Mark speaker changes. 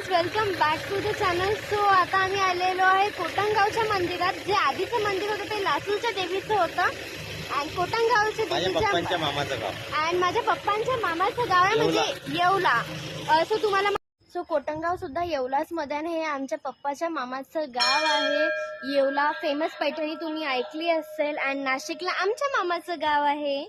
Speaker 1: Guys, welcome back to the channel. So आता आम्ही आलेलो आहे कोटंगावच्या मंदिरात. जे आधीचं मंदिर होतं ते लासूरच्या देवीचं होतं आणि कोटंगावच्या देवीच्या
Speaker 2: मामाचं गाव
Speaker 1: आणि माझ्या पप्पांच्या मामाचं गाव आहे म्हणजे येवला. सो तुम्हाला कोटंगाव सुद्धा येवलाच मध्ये आणि हे आमच्या पप्पाच्या मामाचं गाव आहे येवला. फेमस पैठणी तुम्ही ऐकली असेल. आणि नाशिकला आमच्या मामाचं गाव आहे.